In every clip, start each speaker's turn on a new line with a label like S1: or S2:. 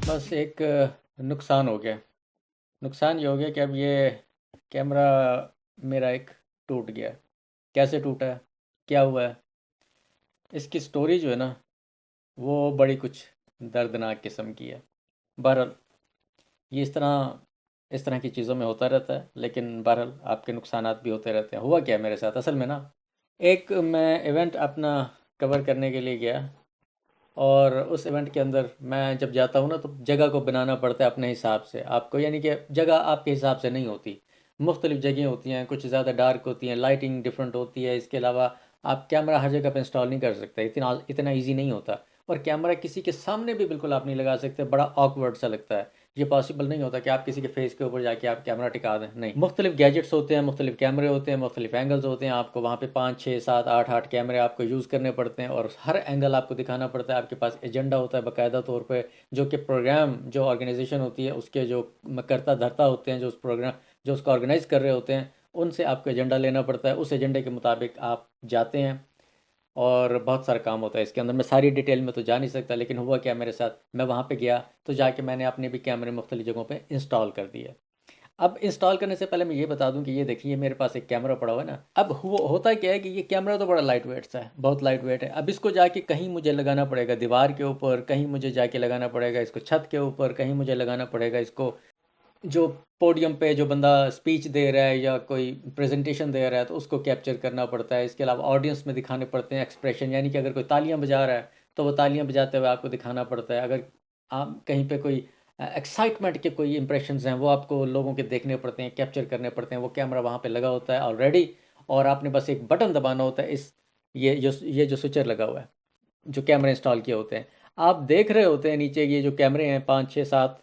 S1: बस एक नुकसान हो गया। नुकसान ये हो गया कि अब ये कैमरा मेरा एक टूट गया। कैसे टूटा है, क्या हुआ है, इसकी स्टोरी जो है ना, वो बड़ी कुछ दर्दनाक किस्म की है। बहरहाल ये इस तरह की चीज़ों में होता रहता है, लेकिन बहरहाल आपके नुकसानात भी होते रहते हैं। हुआ क्या मेरे साथ असल में ना, एक मैं इवेंट अपना कवर करने के लिए गया, और उस इवेंट के अंदर मैं जब जाता हूँ ना, तो जगह को बनाना पड़ता है अपने हिसाब से आपको, यानी कि जगह आपके हिसाब से नहीं होती। मुख्तलिफ़ जगह होती हैं, कुछ ज़्यादा डार्क होती हैं, लाइटिंग डिफरेंट होती है। इसके अलावा आप कैमरा हर जगह पे इंस्टॉल नहीं कर सकते, इतना इतना ईजी नहीं होता। और कैमरा किसी के सामने भी बिल्कुल आप नहीं लगा सकते, बड़ा ऑकवर्ड सा लगता है। ये पॉसिबल नहीं होता कि आप किसी के फेस के ऊपर जाके आप कैमरा टिका दें, नहीं। मुख्तलिफ गैजेट्स होते हैं, मुख्तलिफ कैमरे होते हैं, मुख्तलिफ एंगल्स होते हैं। आपको वहाँ पे 5 6 7 8 8 कैमरे आपको यूज़ करने पड़ते हैं, और हर एंगल आपको दिखाना पड़ता है। आपके पास एजेंडा होता है बाकायदा तौर पे, जो कि प्रोग्राम जो ऑर्गेनाइजेशन होती है उसके जो करता धरता होते हैं, जो उस प्रोग्राम जो उसको ऑर्गेनाइज कर रहे होते हैं, उनसे आपको एजेंडा लेना पड़ता है। उस एजेंडे के मुताबिक आप जाते हैं, और बहुत सारा काम होता है इसके अंदर। मैं सारी डिटेल में तो जा नहीं सकता, लेकिन हुआ क्या मेरे साथ, मैं वहाँ पे गया तो जाके मैंने अपने भी कैमरे मुख्तलिफ जगहों पे इंस्टॉल कर दिए। अब इंस्टॉल करने से पहले मैं ये बता दूं कि ये देखिए मेरे पास एक कैमरा पड़ा हुआ है ना। अब होता क्या है कि ये कैमरा तो बड़ा लाइट वेट सा है, बहुत लाइट वेट है। अब इसको जाके कहीं मुझे लगाना पड़ेगा दीवार के ऊपर, कहीं मुझे जाके लगाना पड़ेगा इसको छत के ऊपर, कहीं मुझे लगाना पड़ेगा इसको जो पोडियम पे जो बंदा स्पीच दे रहा है या कोई प्रेजेंटेशन दे रहा है, तो उसको कैप्चर करना पड़ता है। इसके अलावा ऑडियंस में दिखाने पड़ते हैं एक्सप्रेशन, यानी कि अगर कोई तालियां बजा रहा है तो वो तालियां बजाते हुए आपको दिखाना पड़ता है। अगर आप कहीं पे कोई एक्साइटमेंट के कोई इंप्रेशंस हैं, वो आपको लोगों के देखने पड़ते हैं, कैप्चर करने पड़ते हैं। वो कैमरा वहाँ पे लगा होता है ऑलरेडी, और आपने बस एक बटन दबाना होता है। इस ये जो स्विचर लगा हुआ है, जो कैमरे इंस्टॉल किए होते हैं, आप देख रहे होते हैं नीचे ये जो कैमरे हैं 5 6 7,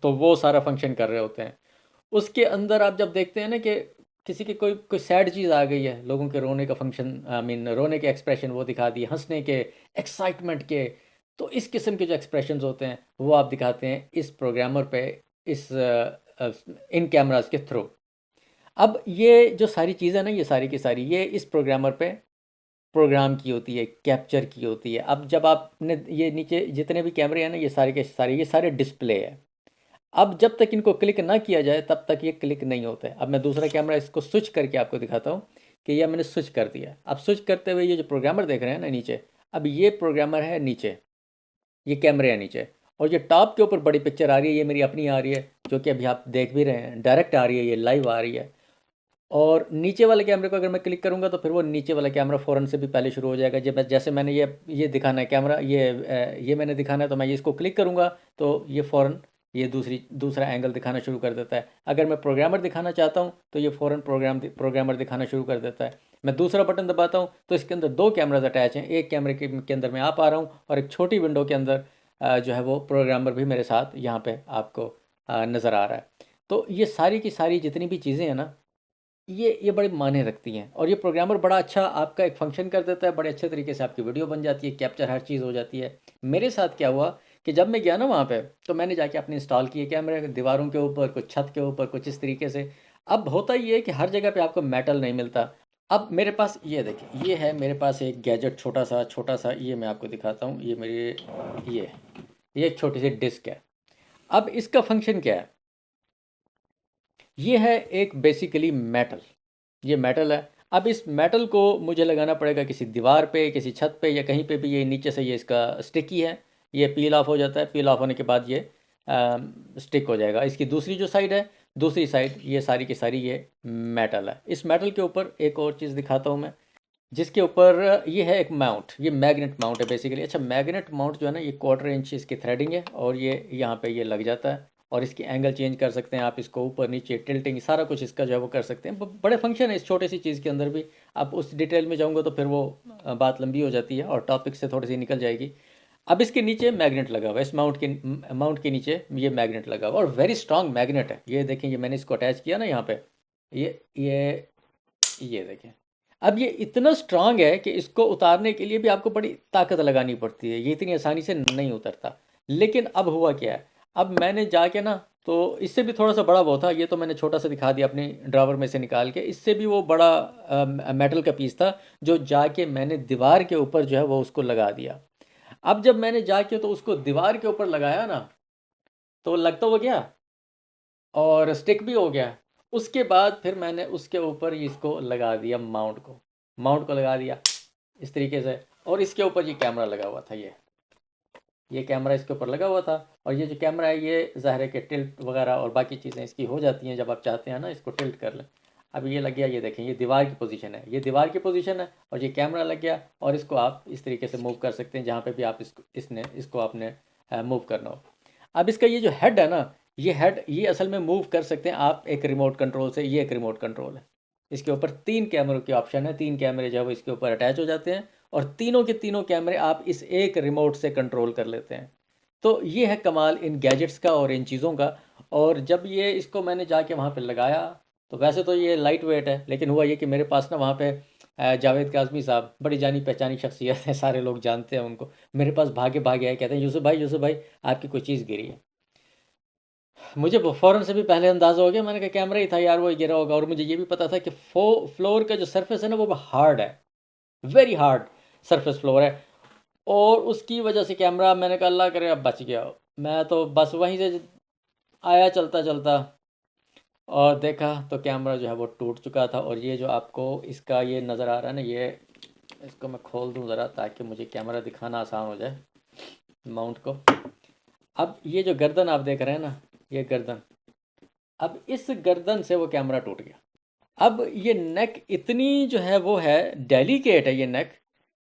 S1: तो वो सारा फंक्शन कर रहे होते हैं। उसके अंदर आप जब देखते हैं ना कि किसी की कोई कोई सैड चीज़ आ गई है, लोगों के रोने का फंक्शन, आई मीन रोने के एक्सप्रेशन वो दिखा दिए, हंसने के, एक्साइटमेंट के, तो इस किस्म के जो एक्सप्रेशंस होते हैं वो आप दिखाते हैं इस प्रोग्रामर पे, इस इन कैमरास के थ्रू। अब ये जो सारी चीज़ें ना, ये सारी की सारी ये इस प्रोग्रामर पे प्रोग्राम की होती है, कैप्चर की होती है। अब जब आपने ये नीचे जितने भी कैमरे हैं ना, ये सारे के सारे ये सारे डिस्प्ले है। अब जब तक इनको क्लिक ना किया जाए तब तक ये क्लिक नहीं होता है। अब मैं दूसरा कैमरा इसको स्विच करके आपको दिखाता हूँ कि यह मैंने स्विच कर दिया। अब स्विच करते हुए ये जो प्रोग्रामर देख रहे हैं ना नीचे, अब ये प्रोग्रामर है नीचे, ये कैमरे है नीचे, और ये टॉप के ऊपर बड़ी पिक्चर आ रही है, ये मेरी अपनी आ रही है, जो कि अभी आप देख भी रहे हैं, डायरेक्ट आ रही है, ये लाइव आ रही है। और नीचे वाले कैमरे को अगर मैं क्लिक करूंगा तो फिर वो नीचे वाला कैमरा फ़ौरन से भी पहले शुरू हो जाएगा। जब जैसे मैंने ये दिखाना है कैमरा, ये मैंने दिखाना है, तो मैं ये इसको क्लिक करूंगा तो ये फ़ौरन ये दूसरा एंगल दिखाना शुरू कर देता है। अगर मैं प्रोग्रामर दिखाना चाहता हूँ तो ये फ़ौरन प्रोग्रामर दिखाना शुरू कर देता है। मैं दूसरा बटन दबाता हूँ तो इसके अंदर दो कैमराज अटैच हैं, एक कैमरे के अंदर मैं आ पा रहा हूँ, और एक छोटी विंडो के अंदर जो है वो प्रोग्रामर भी मेरे साथ यहाँ पे आपको नज़र आ रहा है। तो ये सारी की सारी जितनी भी चीज़ें हैं ना, ये बड़े मायने रखती हैं। और ये प्रोग्रामर बड़ा अच्छा आपका एक फ़ंक्शन कर देता है, बड़े अच्छे तरीके से आपकी वीडियो बन जाती है, कैप्चर हर चीज़ हो जाती है। मेरे साथ क्या हुआ कि जब मैं गया ना वहाँ पे, तो मैंने जाके अपने इंस्टॉल किए कैमरे दीवारों के ऊपर, कुछ छत के ऊपर, कुछ इस तरीके से। अब होता ये है कि हर जगह पे आपको मेटल नहीं मिलता। अब मेरे पास ये देखिए, ये है मेरे पास एक गैजेट, छोटा सा, ये मैं आपको दिखाता हूँ। ये मेरे ये एक छोटी सी डिस्क है। अब इसका फंक्शन क्या है, ये है एक बेसिकली मेटल, ये मेटल है। अब इस मेटल को मुझे लगाना पड़ेगा किसी दीवार पे, किसी छत पे, या कहीं पे भी। ये नीचे से ये इसका स्टिकी है, ये पील ऑफ हो जाता है, पील ऑफ होने के बाद ये स्टिक हो जाएगा। इसकी दूसरी जो साइड है, दूसरी साइड ये सारी की सारी ये मेटल है। इस मेटल के ऊपर एक और चीज़ दिखाता हूँ मैं, जिसके ऊपर ये है एक माउंट, ये मैग्नेट माउंट है बेसिकली। अच्छा, मैग्नेट माउंट जो है ना, ये 1/4 इंच इसकी थ्रेडिंग है, और ये यहाँ पे ये लग जाता है। और इसकी एंगल चेंज कर सकते हैं आप, इसको ऊपर नीचे टिल्टिंग सारा कुछ इसका जो है वो कर सकते हैं। बड़े फंक्शन है इस छोटी सी चीज़ के अंदर भी। आप उस डिटेल में जाऊँगा तो फिर वो बात लंबी हो जाती है और टॉपिक से थोड़ी सी निकल जाएगी। अब इसके नीचे मैग्नेट लगा हुआ है, इस माउंट के नीचे ये मैग्नेट लगा हुआ है, और वेरी स्ट्रॉन्ग मैग्नेट है। ये देखें, ये मैंने इसको अटैच किया ना यहाँ पे, ये देखें। अब ये इतना स्ट्रांग है कि इसको उतारने के लिए भी आपको बड़ी ताकत लगानी पड़ती है, ये इतनी आसानी से नहीं उतरता। लेकिन अब हुआ क्या है, अब मैंने जाके ना, तो इससे भी थोड़ा सा बड़ा वो था, ये तो मैंने छोटा सा दिखा दिया अपने ड्रावर में से निकाल के। इससे भी वो बड़ा मेटल का पीस था, जो जाके मैंने दीवार के ऊपर जो है वो उसको लगा दिया। अब जब मैंने जाके तो उसको दीवार के ऊपर लगाया ना, तो लग तो वो गया और स्टिक भी हो गया। उसके बाद फिर मैंने उसके ऊपर इसको लगा दिया, माउंट को लगा दिया इस तरीके से, और इसके ऊपर ये कैमरा लगा हुआ था। ये कैमरा इसके ऊपर लगा हुआ था, और ये जो कैमरा है ये ज़ाहिर है कि टिल्ट वगैरह और बाकी चीज़ें इसकी हो जाती हैं जब आप चाहते हैं ना इसको टिल्ट कर लें। अब ये लग गया, ये देखें, ये दीवार की पोजीशन है, ये दीवार की पोजीशन है, और ये कैमरा लग गया, और इसको आप इस तरीके से मूव कर सकते हैं जहाँ पे भी आप इसको आपने मूव करना हो। अब इसका ये जो हेड है ना, ये हेड ये असल में मूव कर सकते हैं आप एक रिमोट कंट्रोल से। ये एक रिमोट कंट्रोल है, इसके ऊपर 3 कैमरों की ऑप्शन है, 3 कैमरे जो है वो इसके ऊपर अटैच हो जाते हैं, और तीनों के तीनों कैमरे आप इस एक रिमोट से कंट्रोल कर लेते हैं। तो ये है कमाल इन गैजेट्स का और इन चीज़ों का। और जब ये इसको मैंने जाके वहाँ पे लगाया, तो वैसे तो ये लाइट वेट है, लेकिन हुआ ये कि मेरे पास ना वहाँ पे जावेद काज़मी साहब बड़ी जानी पहचानी शख्सियत है, सारे लोग जानते हैं उनको। मेरे पास भागे भागे आए, कहते हैं यूसुफ भाई आपकी कोई चीज़ गिरी है। मुझे फ़ौरन से भी पहले अंदाज़ा हो गया, मैंने कहा कैमरा ही था यार, वो गिरा होगा। और मुझे ये भी पता था कि फ्लोर का जो सरफेस है ना वो हार्ड है, वेरी हार्ड सरफेस फ्लोर है, और उसकी वजह से कैमरा, मैंने कहा अल्लाह करे अब बच गया। मैं तो बस वहीं से आया चलता चलता, और देखा तो कैमरा जो है वो टूट चुका था। और ये जो आपको इसका ये नज़र आ रहा है ना, ये इसको मैं खोल दूँ ज़रा ताकि मुझे कैमरा दिखाना आसान हो जाए, माउंट को। अब ये जो गर्दन आप देख रहे हैं ना, ये गर्दन, अब इस गर्दन से वो कैमरा टूट गया। अब ये नेक इतनी जो है वो है डेलिकेट है ये नेक,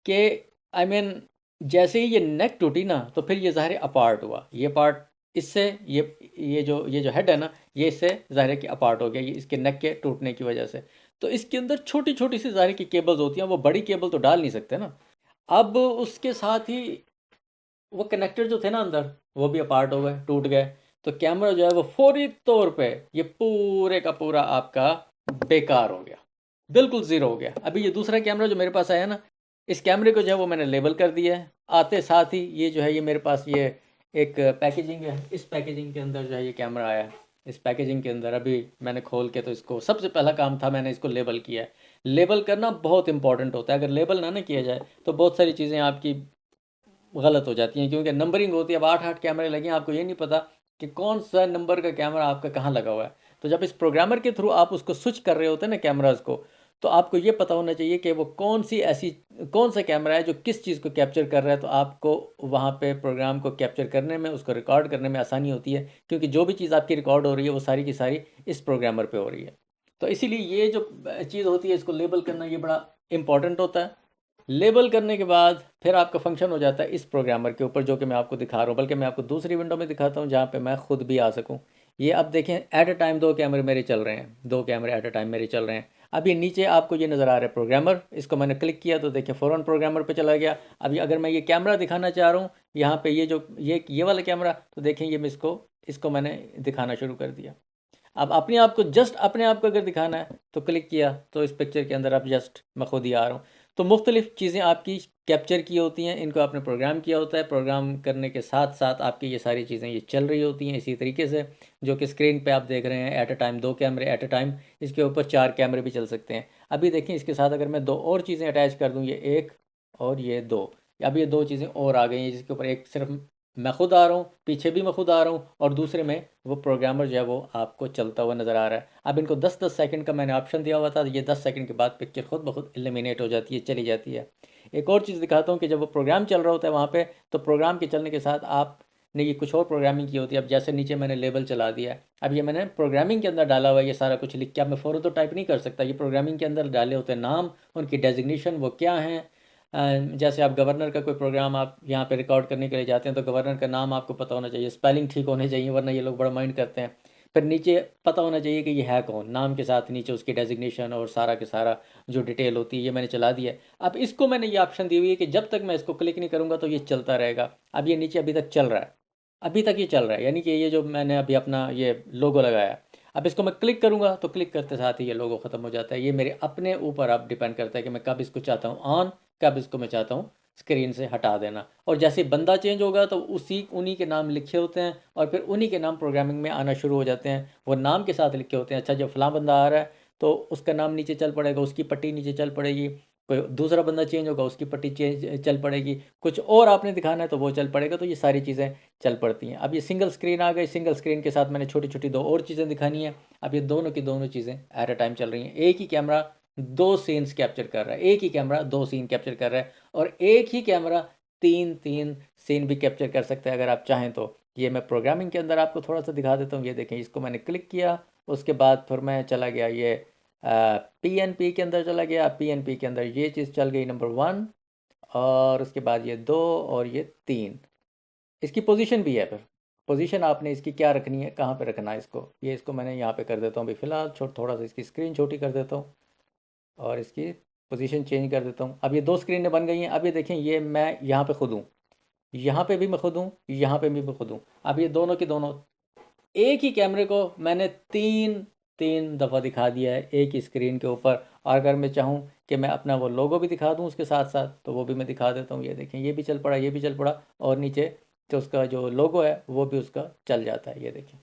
S1: कि आई मीन जैसे ही ये नेक टूटी ना, तो फिर ये ज़ाहिर अपार्ट हुआ, ये पार्ट इससे, ये जो हेड है ना, ये इससे ज़ाहिर कि अपार्ट हो गया, ये इसके नेक के टूटने की वजह से। तो इसके अंदर छोटी छोटी सी ज़ाहिर की केबल्स होती हैं, वो बड़ी केबल तो डाल नहीं सकते ना। अब उसके साथ ही वो कनेक्टर जो थे ना अंदर, वो भी अपार्ट हो गए, टूट गए। तो कैमरा जो है वो फौरी तौर पे ये पूरे का पूरा आपका बेकार हो गया, बिल्कुल ज़ीरो हो गया। अभी ये दूसरा कैमरा जो मेरे पास आया ना, इस कैमरे को जो है वो मैंने लेबल कर दिया है। आते साथ ही ये जो है ये मेरे पास ये एक पैकेजिंग है, इस पैकेजिंग के अंदर जो है ये कैमरा आया है। इस पैकेजिंग के अंदर अभी मैंने खोल के, तो इसको सबसे पहला काम था मैंने इसको लेबल किया है। लेबल करना बहुत इंपॉर्टेंट होता है, अगर लेबल ना किया जाए तो बहुत सारी चीज़ें आपकी गलत हो जाती हैं, क्योंकि नंबरिंग होती है। अब 8 कैमरे लगे हैं, आपको ये नहीं पता कि कौन सा नंबर का कैमरा आपका कहाँ लगा हुआ है। तो जब इस प्रोग्रामर के थ्रू आप उसको स्विच कर रहे होते हैं ना कैमराज को, तो आपको ये पता होना चाहिए कि वो कौन सा कैमरा है जो किस चीज़ को कैप्चर कर रहा है। तो आपको वहाँ पे प्रोग्राम को कैप्चर करने में, उसको रिकॉर्ड करने में आसानी होती है, क्योंकि जो भी चीज़ आपकी रिकॉर्ड हो रही है वो सारी की सारी इस प्रोग्रामर पे हो रही है। तो इसीलिए ये जो चीज़ होती है, इसको लेबल करना ये बड़ा इंपॉर्टेंट होता है। लेबल करने के बाद फिर आपका फंक्शन हो जाता है इस प्रोग्रामर के ऊपर, जो कि मैं आपको दिखा रहा हूँ। बल्कि मैं आपको दूसरी विंडो में दिखाता हूँ जहाँ पे मैं खुद भी आ सकूँ। ये अब देखें, एट अ टाइम 2 कैमरे मेरे चल रहे हैं, 2 कैमरे एट अ टाइम मेरे चल रहे हैं। अब ये नीचे आपको ये नज़र आ रहा है प्रोग्रामर, इसको मैंने क्लिक किया तो देखिए फ़ौरन प्रोग्रामर पे चला गया। अभी अगर मैं ये कैमरा दिखाना चाह रहा हूँ यहाँ पे, ये वाला कैमरा, तो देखें ये मैं इसको मैंने दिखाना शुरू कर दिया। अब अपने आप को अगर दिखाना है तो क्लिक किया, तो इस पिक्चर के अंदर अब जस्ट मैं खुद ही आ रहा हूँ। तो मुख्तलिफ़ चीज़ें आपकी कैप्चर की होती हैं, इनको आपने प्रोग्राम किया होता है। प्रोग्राम करने के साथ साथ आपकी ये सारी चीज़ें ये चल रही होती हैं इसी तरीके से, जो कि स्क्रीन पे आप देख रहे हैं। एट अ टाइम 2 कैमरे एट अ टाइम, इसके ऊपर 4 कैमरे भी चल सकते हैं। अभी देखें, इसके साथ अगर मैं 2 और चीज़ें अटैच कर दूँ, ये 1 और ये 2, अब ये 2 चीज़ें और आ गई हैं, जिसके ऊपर एक सिर्फ मैं खुद आ रहा हूँ, पीछे भी मैं खुद आ रहा हूँ, और दूसरे में वो प्रोग्रामर जो है वो आपको चलता हुआ नज़र आ रहा है। अब इनको 10-10 सेकंड का मैंने ऑप्शन दिया हुआ था, ये 10 सेकंड के बाद पिक्चर खुद ब खुद एलिमिनेट हो जाती है, चली जाती है। एक और चीज़ दिखाता हूँ कि जब वो प्रोग्राम चल रहा होता है वहाँ पे, तो प्रोग्राम के चलने के साथ आपने ये कुछ और प्रोग्रामिंग की होती है। अब जैसे नीचे मैंने लेबल चला दिया है, अब ये मैंने प्रोग्रामिंग के अंदर डाला हुआ है, ये सारा कुछ लिख के। अब मैं फ़ौरन तो टाइप नहीं कर सकता, ये प्रोग्रामिंग के अंदर डाले होते हैं नाम, उनकी डेजिग्नेशन वो क्या हैं। जैसे आप गवर्नर का कोई प्रोग्राम आप यहाँ पे रिकॉर्ड करने के लिए जाते हैं, तो गवर्नर का नाम आपको पता होना चाहिए, स्पेलिंग ठीक होने चाहिए, वरना ये लोग बड़ा माइंड करते हैं। फिर नीचे पता होना चाहिए कि ये है कौन, नाम के साथ नीचे उसकी डेजिग्नेशन और सारा के सारा जो डिटेल होती है, ये मैंने चला दिया है। अब इसको मैंने ये ऑप्शन दी हुई है कि जब तक मैं इसको क्लिक नहीं करूँगा तो ये चलता रहेगा। अब ये नीचे अभी तक चल रहा है, अभी तक ये चल रहा है, यानी कि ये जो मैंने अभी अपना ये लोगो लगाया, अब इसको मैं क्लिक करूँगा तो क्लिक करते साथ ही ये लोगो ख़त्म हो जाता है। ये मेरे अपने ऊपर अब डिपेंड करता है कि मैं कब इसको चाहता हूँ ऑन, कब इसको मैं चाहता हूँ स्क्रीन से हटा देना। और जैसे बंदा चेंज होगा तो उन्हीं के नाम लिखे होते हैं, और फिर उन्हीं के नाम प्रोग्रामिंग में आना शुरू हो जाते हैं, वो नाम के साथ लिखे होते हैं। अच्छा, जब फलां बंदा आ रहा है तो उसका नाम नीचे चल पड़ेगा, उसकी पट्टी नीचे चल पड़ेगी, कोई दूसरा बंदा चेंज होगा उसकी पट्टी चल पड़ेगी, कुछ और आपने दिखाना है तो वो चल पड़ेगा। तो ये सारी चीज़ें चल पड़ती हैं। अब ये सिंगल स्क्रीन आ गई, सिंगल स्क्रीन के साथ मैंने छोटी छोटी दो और चीज़ें दिखानी है। अब ये दोनों की दोनों चीज़ें एट अ टाइम चल रही हैं। एक ही कैमरा दो सीन्स कैप्चर कर रहा है, एक ही कैमरा दो सीन कैप्चर कर रहा है, और एक ही कैमरा तीन तीन सीन भी कैप्चर कर सकता है अगर आप चाहें तो। ये मैं प्रोग्रामिंग के अंदर आपको थोड़ा सा दिखा देता हूँ। ये देखें, इसको मैंने क्लिक किया, उसके बाद फिर मैं चला गया ये PNP के अंदर चला गया। PNP के अंदर ये चीज़ चल गई नंबर 1, और उसके बाद ये 2 और ये 3। इसकी पोजीशन भी है, फिर पोजीशन आपने इसकी क्या रखनी है, कहाँ पे रखना है इसको। ये इसको मैंने यहाँ पे कर देता हूँ अभी फ़िलहाल, थोड़ा सा इसकी स्क्रीन छोटी कर देता हूँ और इसकी पोजीशन चेंज कर देता हूँ। अब ये दो स्क्रीनें बन गई हैं। अब ये देखें, ये मैं यहाँ पे खुद हूँ, यहाँ पे भी मैं खुद हूँ, यहाँ पे भी मैं खुद हूँ। अब ये दोनों के दोनों एक ही कैमरे को मैंने तीन तीन दफ़ा दिखा दिया है एक ही स्क्रीन के ऊपर। और अगर मैं चाहूँ कि मैं अपना वो लोगो भी दिखा दूँ उसके साथ साथ, तो वो भी मैं दिखा देता हूँ। ये देखें, ये भी चल पड़ा, ये भी चल पड़ा, और नीचे तो उसका जो लोगो है वो भी उसका चल जाता है। ये देखें,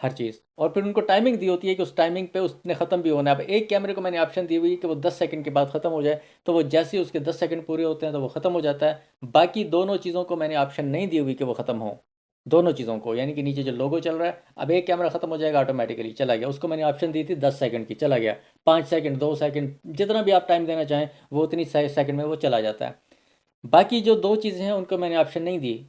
S1: हर चीज़। और फिर उनको टाइमिंग दी होती है कि उस टाइमिंग पे उसने ख़त्म भी होना है। अब एक कैमरे को मैंने ऑप्शन दी हुई है कि वो 10 सेकंड के बाद ख़त्म हो जाए, तो वो जैसे ही उसके 10 सेकंड पूरे होते हैं तो वो ख़त्म हो जाता है। बाकी दोनों चीज़ों को मैंने ऑप्शन नहीं दी हुई कि वो ख़त्म हो, दोनों चीज़ों को। यानी कि नीचे जो लोगो चल रहा है, अब एक कैमरा ख़त्म हो जाएगा ऑटोमेटिकली, चला गया। उसको मैंने ऑप्शन दी थी 10 सेकंड की, चला गया। 5 सेकंड, 2 सेकंड, जितना भी आप टाइम देना चाहें वो उतनी सेकंड में वो चला जाता है। बाकी जो दो चीज़ें हैं उनको मैंने ऑप्शन नहीं दी,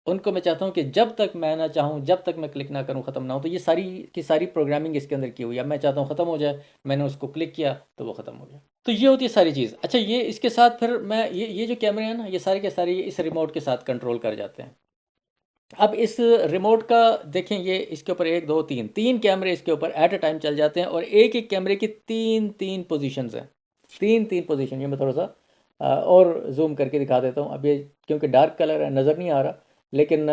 S1: उनको मैं चाहता हूँ कि जब तक मैं ना चाहूँ, जब तक मैं क्लिक ना करूँ, ख़त्म ना हो। तो ये सारी की सारी प्रोग्रामिंग इसके अंदर की हुई है। अब मैं चाहता हूँ ख़त्म हो जाए, मैंने उसको क्लिक किया तो वो ख़त्म हो गया। तो ये होती है सारी चीज़। अच्छा, ये इसके साथ फिर मैं ये जो कैमरे हैं ना, ये सारे के सारे इस रिमोट के साथ कंट्रोल कर जाते हैं। अब इस रिमोट का देखें, ये इसके ऊपर एक दो तीन तीन कैमरे इसके ऊपर एट अ टाइम चल जाते हैं, और एक एक कैमरे की तीन तीन पोजीशंस हैं, तीन तीन पोजीशन। ये मैं थोड़ा सा और जूम करके दिखा देता हूँ। अब ये क्योंकि डार्क कलर है नज़र नहीं आ रहा, लेकिन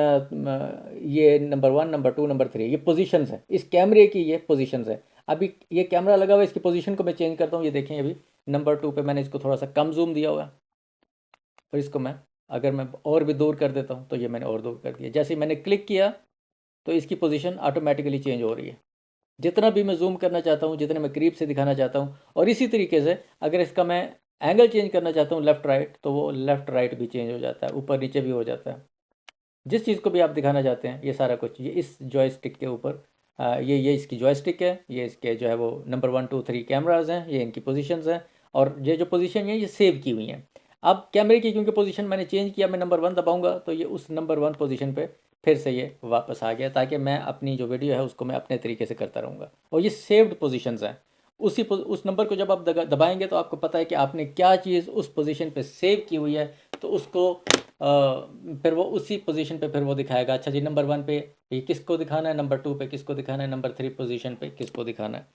S1: ये नंबर 1, नंबर 2, नंबर 3 ये पोजीशंस हैं इस कैमरे की, ये पोजीशंस है। अभी ये कैमरा लगा हुआ है, इसकी पोजीशन को मैं चेंज करता हूँ। ये देखें, अभी नंबर 2 पे मैंने इसको थोड़ा सा कम जूम दिया हुआ है, और इसको मैं अगर मैं और भी दूर कर देता हूँ तो ये मैंने और दूर कर दिया। जैसे ही मैंने क्लिक किया तो इसकी पोजीशन ऑटोमेटिकली चेंज हो रही है, जितना भी मैं जूम करना चाहता हूँ, जितने मैं करीब से दिखाना चाहता हूँ। और इसी तरीके से अगर इसका मैं एंगल चेंज करना चाहता हूँ लेफ़्ट राइट, तो वो लेफ़्ट राइट भी चेंज हो जाता है, ऊपर नीचे भी हो जाता है। जिस चीज़ को भी आप दिखाना चाहते हैं, ये सारा कुछ ये इस जॉयस्टिक के ऊपर ये इसकी जॉयस्टिक है, ये इसके जो है वो नंबर 1, 2, 3 कैमराज हैं, ये इनकी पोजीशंस हैं, और ये जो पोजीशन है ये सेव की हुई हैं। अब कैमरे की क्योंकि पोजीशन मैंने चेंज किया, मैं नंबर 1 दबाऊंगा तो ये उस नंबर 1 पोजीशन पे फिर से ये वापस आ गया, ताकि मैं अपनी जो वीडियो है उसको मैं अपने तरीके से करता रहूँगा। और ये सेव्ड पोजीशंस हैं, उस नंबर को जब आप दबाएंगे तो आपको पता है कि आपने क्या चीज़ उस पोजीशन पे सेव की हुई है, तो उसको फिर वो उसी पोजीशन पे फिर वो दिखाएगा। अच्छा जी, नंबर 1 पे ये किसको दिखाना है, नंबर 2 पे किसको दिखाना है, नंबर 3 पोजीशन पे किसको दिखाना है।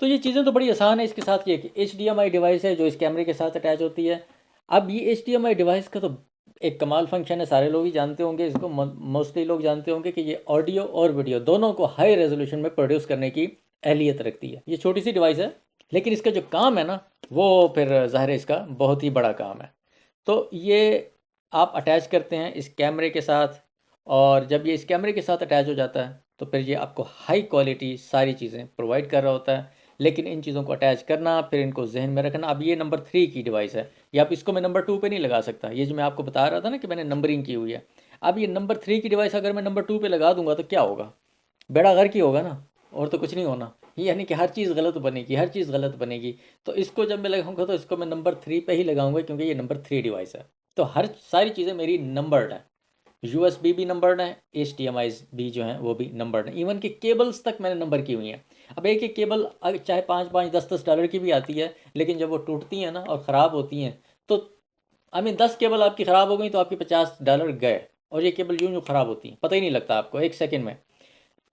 S1: तो ये चीज़ें तो बड़ी आसान है। इसके साथ ये HDMI डिवाइस है जो इस कैमरे के साथ अटैच होती है। अब ये HDMI डिवाइस का तो एक कमाल फंक्शन है, सारे लोग ही जानते होंगे इसको, मोस्टली लोग जानते होंगे कि ये ऑडियो और वीडियो दोनों को हाई रेजोल्यूशन में प्रोड्यूस करने की एहलियत रखती है। ये छोटी सी डिवाइस है, लेकिन इसका जो काम है ना, वो फिर ज़ाहिर है इसका बहुत ही बड़ा काम है। तो ये आप अटैच करते हैं इस कैमरे के साथ, और जब ये इस कैमरे के साथ अटैच हो जाता है तो फिर ये आपको हाई क्वालिटी सारी चीज़ें प्रोवाइड कर रहा होता है। लेकिन इन चीज़ों को अटैच करना, फिर इनको जहन में रखना। अब ये नंबर 3 की डिवाइस है, या आप इसको मैं नंबर 2 पे नहीं लगा सकता। ये जो मैं आपको बता रहा था ना कि मैंने नंबरिंग की हुई है, अब ये नंबर 3 की डिवाइस अगर मैं नंबर 2 पे लगा दूंगा तो क्या होगा, बेड़ा गर्क ही होगा ना, और तो कुछ नहीं होना। यानी कि हर चीज़ गलत बनेगी, हर चीज़ गलत बनेगी। तो इसको जब मैं लगाऊंगा तो इसको मैं नंबर 3 पे ही लगाऊंगा, क्योंकि ये नंबर 3 डिवाइस है। तो हर सारी चीज़ें मेरी नंबर्ड हैं, USB भी नंबर्ड है, HDMI भी जो है वो भी नंबर्ड है। इवन कि केबल्स तक मैंने नंबर की हुई हैं। अब एक एक केबल चाहे 5-5, 10-10 डॉलर की भी आती है, लेकिन जब वो टूटती हैं ना और ख़राब होती हैं, तो 10 केबल आपकी ख़राब हो गई तो आपके $50 गए। और ये केबल यूँ यूँ ख़राब होती हैं, पता ही नहीं लगता आपको, एक सेकेंड में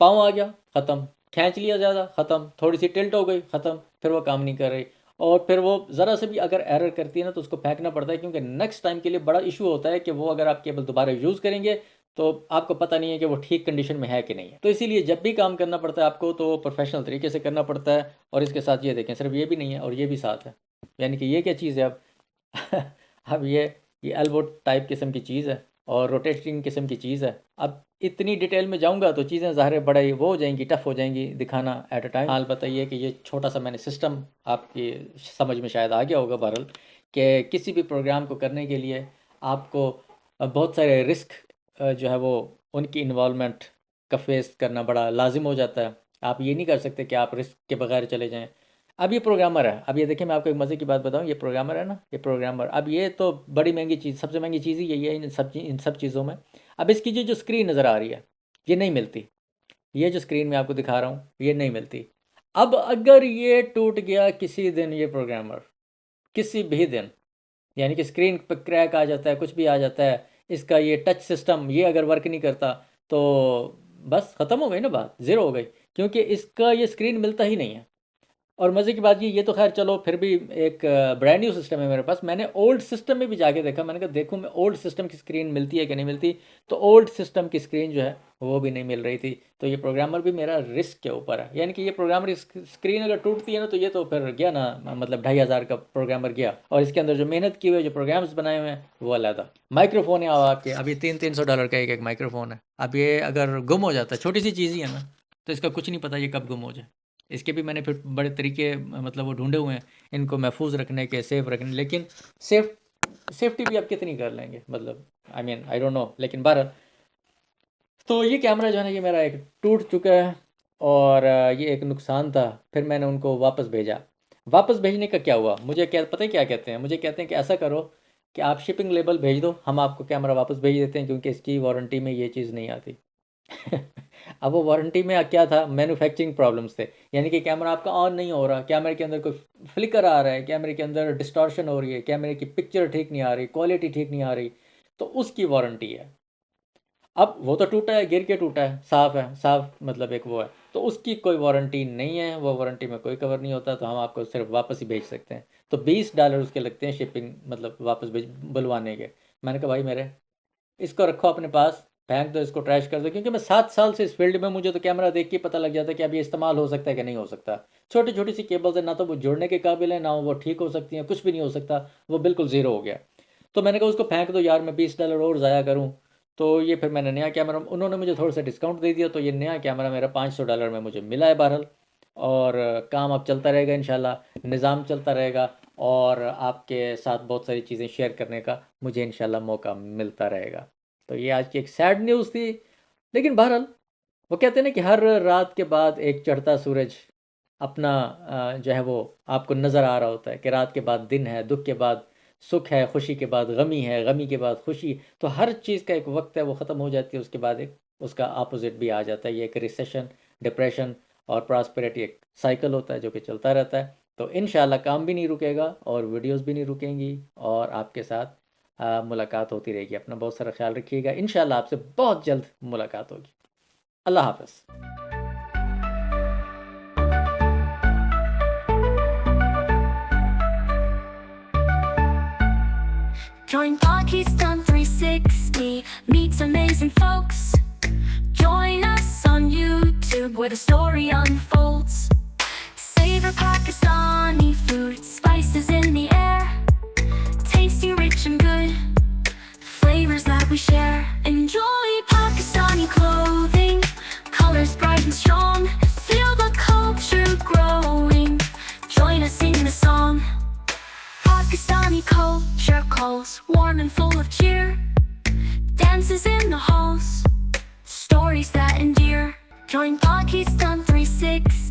S1: पाँव आ गया ख़त्म, खींच लिया ज़्यादा ख़त्म, थोड़ी सी टिल्ट हो गई ख़त्म, फिर वो काम नहीं कर रही। और फिर वो ज़रा से भी अगर एरर करती है ना तो उसको फेंकना पड़ता है, क्योंकि नेक्स्ट टाइम के लिए बड़ा इशू होता है कि वो अगर आप केबल दोबारा यूज़ करेंगे तो आपको पता नहीं है कि वो ठीक कंडीशन में है कि नहीं है। तो इसीलिए जब भी काम करना पड़ता है आपको तो प्रोफेशनल तरीके से करना पड़ता है। और इसके साथ ये देखें, सिर्फ ये भी नहीं है और ये भी साथ है, यानी कि ये क्या चीज़ है अब अब ये एल्बो टाइप किस्म की चीज़ है, और रोटेटिंग किस्म की चीज़ है। अब इतनी डिटेल में जाऊंगा तो चीज़ें ज़ाहिर है बड़ा वो हो जाएंगी, टफ हो जाएंगी दिखाना एट अ टाइम। हाल बताइए कि ये छोटा सा मैंने सिस्टम आपकी समझ में शायद आ गया होगा बहरहाल, कि किसी भी प्रोग्राम को करने के लिए आपको बहुत सारे रिस्क जो है वो उनकी इन्वॉल्वमेंट का फेस करना बड़ा लाजिम हो जाता है। आप ये नहीं कर सकते कि आप रिस्क के बगैर चले जाएं। अब ये प्रोग्रामर है, अब ये देखिए मैं आपको एक मज़े की बात बताऊं, ये प्रोग्रामर है ना, ये प्रोग्रामर, अब ये तो बड़ी महंगी चीज़, सबसे महंगी चीज़ ही यही है इन सब चीज़ों में। अब इसकी जो स्क्रीन नज़र आ रही है ये नहीं मिलती, ये जो स्क्रीन में आपको दिखा रहा हूँ ये नहीं मिलती। अब अगर ये टूट गया किसी दिन, ये प्रोग्रामर किसी भी दिन, यानी कि स्क्रीन पर क्रैक आ जाता है, कुछ भी आ जाता है, इसका ये टच सिस्टम ये अगर वर्क नहीं करता तो बस ख़त्म हो गई ना बात, ज़ीरो हो गई, क्योंकि इसका ये स्क्रीन मिलता ही नहीं है। और मज़े की बात ये तो खैर चलो फिर भी एक ब्रांड न्यू सिस्टम है मेरे पास। मैंने ओल्ड सिस्टम में भी जाके देखा, मैंने कहा देखूँ मैं ओल्ड सिस्टम की स्क्रीन मिलती है कि नहीं मिलती, तो ओल्ड सिस्टम की स्क्रीन जो है वो भी नहीं मिल रही थी। तो ये प्रोग्रामर भी मेरा रिस्क के ऊपर है, यानी कि ये प्रोग्रामर स्क्रीन अगर टूटती है ना तो ये तो फिर गया ना, मतलब 2500 का प्रोग्रामर गया, और इसके अंदर जो मेहनत की हुई है, जो प्रोग्राम्स बनाए हुए हैं वो अलग। माइक्रोफोन है आपके, अभी 300-300 डॉलर का एक माइक्रोफोन है। अब ये अगर गुम हो जाता है, छोटी सी चीज़ ही है ना, तो इसका कुछ नहीं पता ये कब गुम हो जाए। इसके भी मैंने फिर बड़े तरीके मतलब वो ढूंढे हुए हैं इनको महफूज रखने के, सेफ रखने, लेकिन सेफ्टी भी आप कितनी कर लेंगे, मतलब I mean I don't know, लेकिन बहरहाल तो ये कैमरा जो है ना ये मेरा एक टूट चुका है, और ये एक नुकसान था। फिर मैंने उनको वापस भेजा। वापस भेजने का क्या हुआ, मुझे क्या पता है क्या कहते हैं, मुझे कहते हैं कि ऐसा करो कि आप शिपिंग लेबल भेज दो, हम आपको कैमरा वापस भेज देते हैं, क्योंकि इसकी वारंटी में ये चीज़ नहीं आती। अब वो वारंटी में क्या था, मैन्युफैक्चरिंग प्रॉब्लम्स थे, यानी कि कैमरा आपका ऑन नहीं हो रहा, कैमरे के अंदर कोई फ्लिकर आ रहा है, कैमरे के अंदर डिस्टॉर्शन हो रही है, कैमरे की पिक्चर ठीक नहीं आ रही, क्वालिटी ठीक नहीं आ रही, तो उसकी वारंटी है। अब वो तो टूटा है, गिर के टूटा है, साफ मतलब एक वो है, तो उसकी कोई वारंटी नहीं है, वो वारंटी में कोई कवर नहीं होता, तो हम आपको सिर्फ वापस ही भेज सकते हैं। तो $20 उसके लगते हैं शिपिंग, मतलब वापस भेज बुलवाने के। मैंने कहा भाई मेरे इसको रखो अपने पास, फेंक दो इसको, ट्रैश कर दो, क्योंकि मैं 7 साल से इस फील्ड में, मुझे तो कैमरा देख के पता लग जाता है कि अब ये इस्तेमाल हो सकता है कि नहीं हो सकता। छोटी छोटी सी केबल्स है, ना तो वो जुड़ने के काबिल है, ना वो ठीक हो सकती हैं, कुछ भी नहीं हो सकता, वो बिल्कुल ज़ीरो हो गया। तो मैंने कहा उसको फेंक दो यार, मैं $20 और ज़ाया करूँ। तो ये फिर मैंने नया कैमरा, उन्होंने मुझे थोड़ा सा डिस्काउंट दे दिया, तो ये नया कैमरा मेरा $500 में मुझे मिला है बहरहाल। और काम अब चलता रहेगा इंशाल्लाह, निज़ाम चलता रहेगा, और आपके साथ बहुत सारी चीज़ें शेयर करने का मुझे इंशाल्लाह मौका मिलता रहेगा। तो ये आज की एक सैड न्यूज़ थी, लेकिन बहरहाल वो कहते हैं ना कि हर रात के बाद एक चढ़ता सूरज अपना जो है वो आपको नज़र आ रहा होता है, कि रात के बाद दिन है, दुख के बाद सुख है, खुशी के बाद गमी है, गमी के बाद खुशी। तो हर चीज़ का एक वक्त है, वो ख़त्म हो जाती है, उसके बाद एक उसका अपोजिट भी आ जाता है। ये एक रिसेशन, डिप्रेशन और प्रॉस्पेरिटी एक साइकिल होता है जो कि चलता रहता है। तो इंशाल्लाह काम भी नहीं रुकेगा और वीडियोस भी नहीं रुकेंगी, और आपके साथ मुलाकात होती रहेगी। अपना बहुत सारा ख्याल रखिएगा, इंशाल्लाह आपसे बहुत जल्द मुलाकात होगी। अल्लाह हाफ़िज़।
S2: Join Pakistan 360, meet amazing folks. Join us on YouTube where the story unfolds. Savor Pakistani food, spices in the air. Tasty, rich and good, flavors that we share. Enjoy Pakistani clothing, colors bright and strong. Feel the culture growing, join us in the song. Pakistani culture calls, warm and full of cheer. Dances in the halls, stories that endear. Join Pakistan 360.